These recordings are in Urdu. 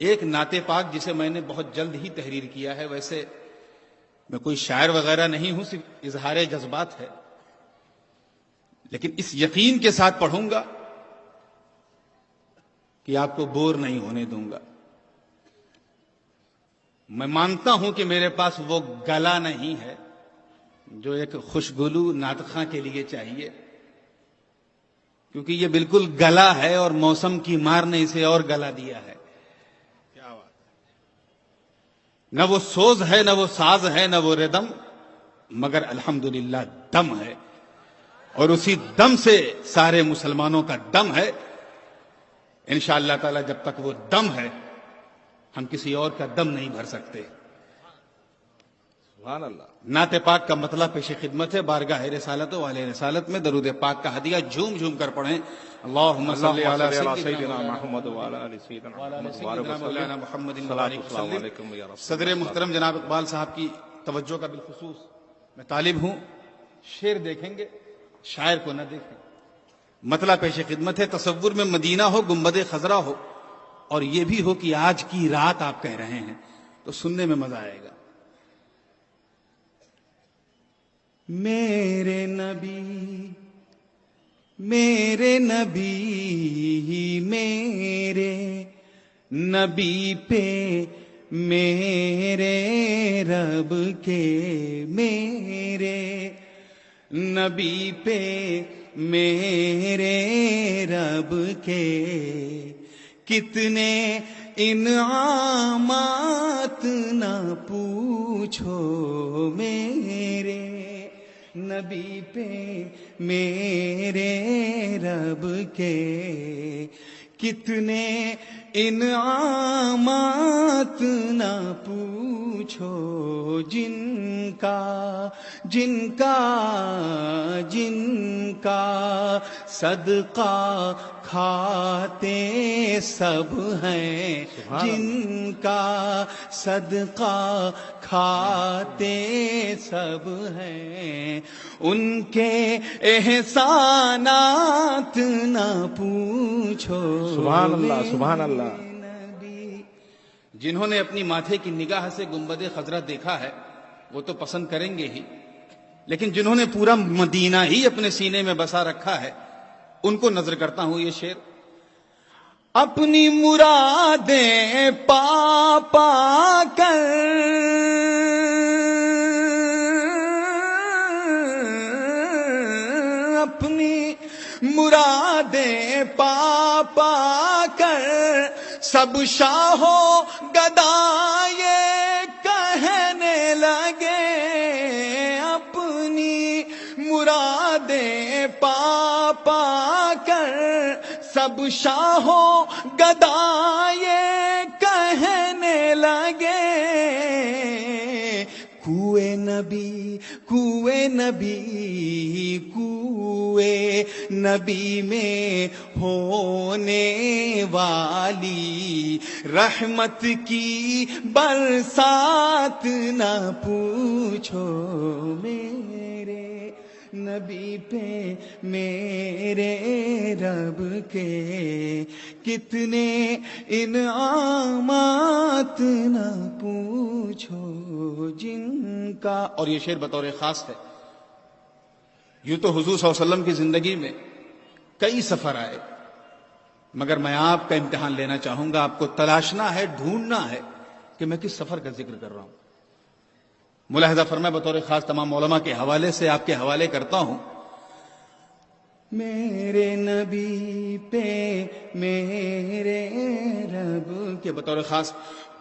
ایک نعت پاک جسے میں نے بہت جلد ہی تحریر کیا ہے، ویسے میں کوئی شاعر وغیرہ نہیں ہوں، صرف اظہار جذبات ہے، لیکن اس یقین کے ساتھ پڑھوں گا کہ آپ کو بور نہیں ہونے دوں گا۔ میں مانتا ہوں کہ میرے پاس وہ گلا نہیں ہے جو ایک خوشگلو نعت خواں کے لیے چاہیے، کیونکہ یہ بالکل گلا ہے اور موسم کی مار نے اسے اور گلا دیا ہے۔ کیا بات ہے! نہ وہ سوز ہے، نہ وہ ساز ہے، نہ وہ ردم، مگر الحمدللہ دم ہے، اور اسی دم سے سارے مسلمانوں کا دم ہے۔ انشاءاللہ تعالی جب تک وہ دم ہے ہم کسی اور کا دم نہیں بھر سکتے۔ سبحان اللہ۔ نعت پاک کا مطلب پیش خدمت ہے، بارگاہ رسالت و علیہ رسالت میں درود پاک کا ہدیہ جھوم جھوم کر پڑھیں۔ اللہم صلی علی سیدنا محمد وعلی آل سیدنا مولانا محمد السلام علیکم یا رسول۔ صدر محترم جناب اقبال صاحب کی توجہ کا بالخصوص میں طالب ہوں۔ شعر دیکھیں گے، شاعر کو نہ دیکھیں۔ مطلب پیش خدمت ہے، تصور میں مدینہ ہو، گنبد خضرا ہو، اور یہ بھی ہو کہ آج کی رات آپ کہہ رہے ہیں تو سننے میں مزہ آئے گا۔ میرے نبی میرے نبی میرے نبی پہ میرے رب کے، میرے نبی پہ میرے رب کے کتنے انعامات نہ پوچھو، میرے نبی پہ میرے رب کے کتنے انعامات نہ پوچھو، جن کا صدقہ کھاتے سب ہیں، جن کا صدقہ کھاتے سب ہیں، ان کے احسانات نہ پوچھو۔ سبحان اللہ، سبحان اللہ۔ جنہوں نے اپنی ماتھے کی نگاہ سے گنبد خضرا دیکھا ہے وہ تو پسند کریں گے ہی، لیکن جنہوں نے پورا مدینہ ہی اپنے سینے میں بسا رکھا ہے ان کو نظر کرتا ہوں یہ شعر۔ اپنی مرادیں پا پا کر اپنی مرادیں پا پا کر سب شاہو گدا یہ کہنے لگے، اپنی مرادیں پا پا کر سب شاہو گدا یہ کہنے لگے، کوئے نبی کوئے نبی کوئے نبی میں ہونے والی رحمت کی برسات نہ پوچھو، میرے نبی پہ میرے رب کے کتنے انعامات نہ پوچھو، جن کا۔ اور یہ شعر بطور خاص ہے۔ یوں تو حضور صلی اللہ علیہ وسلم کی زندگی میں کئی سفر آئے، مگر میں آپ کا امتحان لینا چاہوں گا، آپ کو تلاشنا ہے، ڈھونڈنا ہے کہ میں کس سفر کا ذکر کر رہا ہوں۔ ملاحظہ فرمائے، بطور خاص تمام علماء کے حوالے سے آپ کے حوالے کرتا ہوں۔ میرے نبی پہ میرے رب کے بطور خاص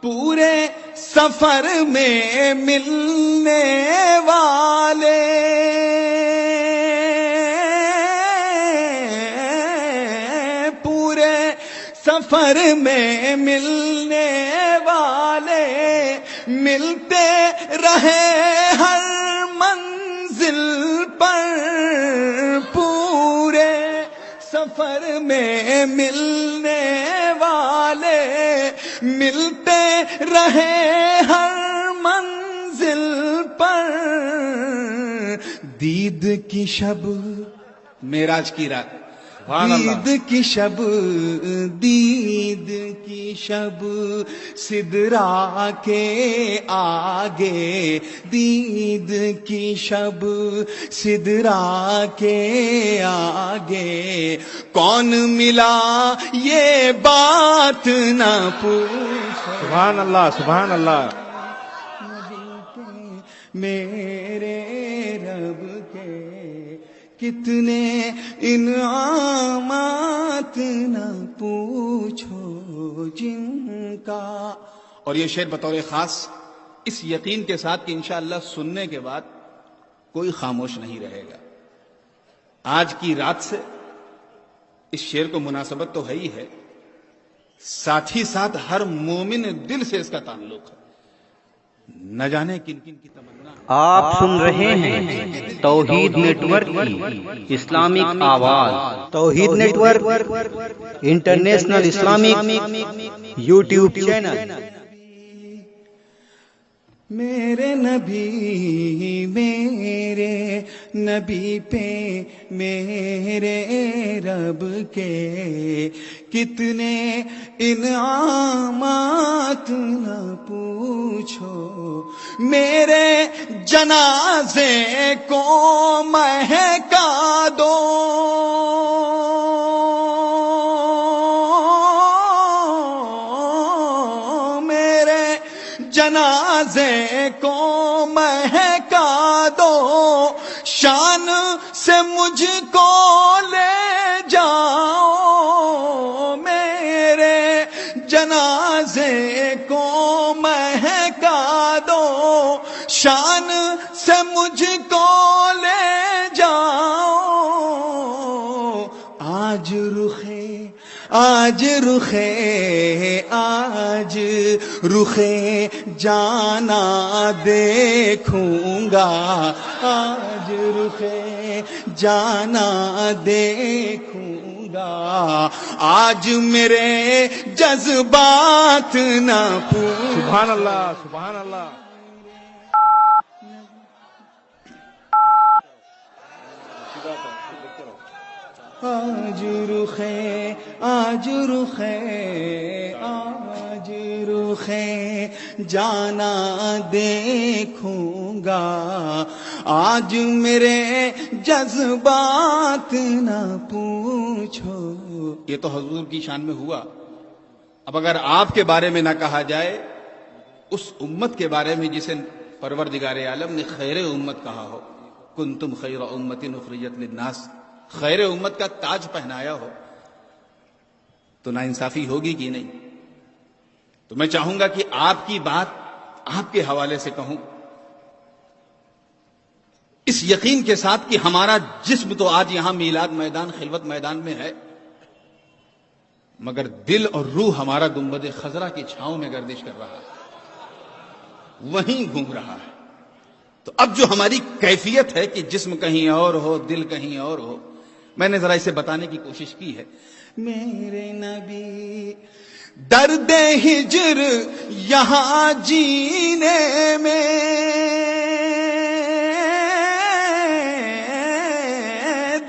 پورے سفر میں ملنے والے، پورے سفر میں ملنے والے ملتے رہے ہر منزل پر، پورے سفر میں ملنے والے ملتے رہے ہر منزل پر، دید کی شب معراج کی رات، دید کی شب دید کی شب سدرا کے آگے دید کی شب سدرا کے آگے کون ملا یہ بات نہ پوچھو سبحان اللہ سبحان اللہ میرے رب کے کتنے انعامات نہ پوچھو جن کا. اور یہ شعر بطور خاص اس یقین کے ساتھ کہ انشاءاللہ سننے کے بعد کوئی خاموش نہیں رہے گا. آج کی رات سے اس شعر کو مناسبت تو ہے ہی ہے، ساتھ ہی ساتھ ہر مومن دل سے اس کا تعلق ہے. نہ جانے کن کن کی تمنا. آپ سن رہے ہیں توحید نیٹ ورک کی اسلامک آواز. Tawheed network international Islamic YouTube channel. میرے نبی پہ میرے رب کے کتنے انعامات نہ پوچھو. میرے جنازے کو مہکا دو جنازے کو مہکا دو شان سے مجھ کو لے جاؤ. میرے جنازے کو مہکا دو شان سے مجھ کو لے جاؤ. آج رخے جانا دیکھوں گا. آج رخے جانا دیکھوں گا. آج میرے جذبات نہ پوچھو. سبحان اللہ سبحان اللہ. آج رخے جانا دیکھوں گا. آج میرے جذبات نہ پوچھو. یہ تو حضور کی شان میں ہوا. اب اگر آپ کے بارے میں نہ کہا جائے اس امت کے بارے میں جسے پروردگار عالم نے خیر امت کہا ہو، کنتم خیر امت اخرجت للناس، خیر امت کا تاج پہنایا ہو، تو ناانصافی ہوگی کہ نہیں؟ تو میں چاہوں گا کہ آپ کی بات آپ کے حوالے سے کہوں، اس یقین کے ساتھ کہ ہمارا جسم تو آج یہاں میلاد میدان خلوت میدان میں ہے، مگر دل اور روح ہمارا گنبد خضرا کی چھاؤں میں گردش کر رہا ہے، وہیں گھوم رہا ہے. تو اب جو ہماری کیفیت ہے کہ جسم کہیں اور ہو دل کہیں اور ہو، میں نے ذرا اسے بتانے کی کوشش کی ہے. میرے نبی درد ہجر یہاں جینے میں،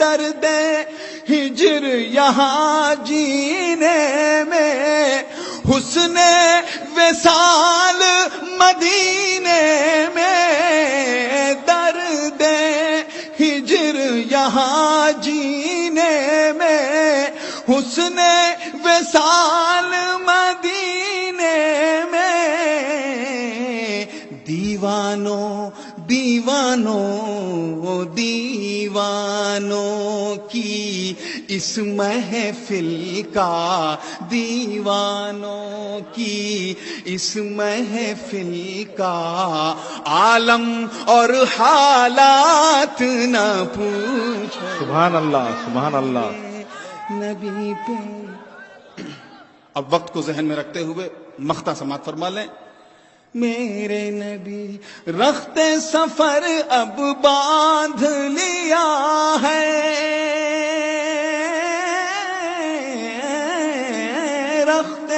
درد ہجر یہاں جینے میں، حسن وصال مدینے میں، درد ہجر یہاں جینے میں، حسن وصال مدینے میں. دیوانوں کی اس محفل کا، دیوانوں کی اس محفل کا عالم اور حالات نہ پوچھو. سبحان اللہ سبحان اللہ. نبی پہ. اب وقت کو ذہن میں رکھتے ہوئے مختہ سماعت فرما لیں. میرے نبی رخت سفر اب باندھ لیا ہے، رخت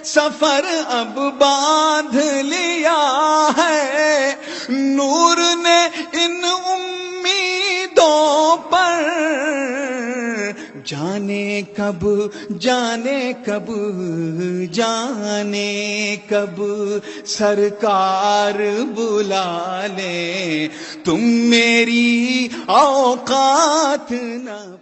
سفر اب باندھ لیا ہے، نور نے ان امیدوں پر جانے کب سرکار بلا لے، تم میری اوقات نہ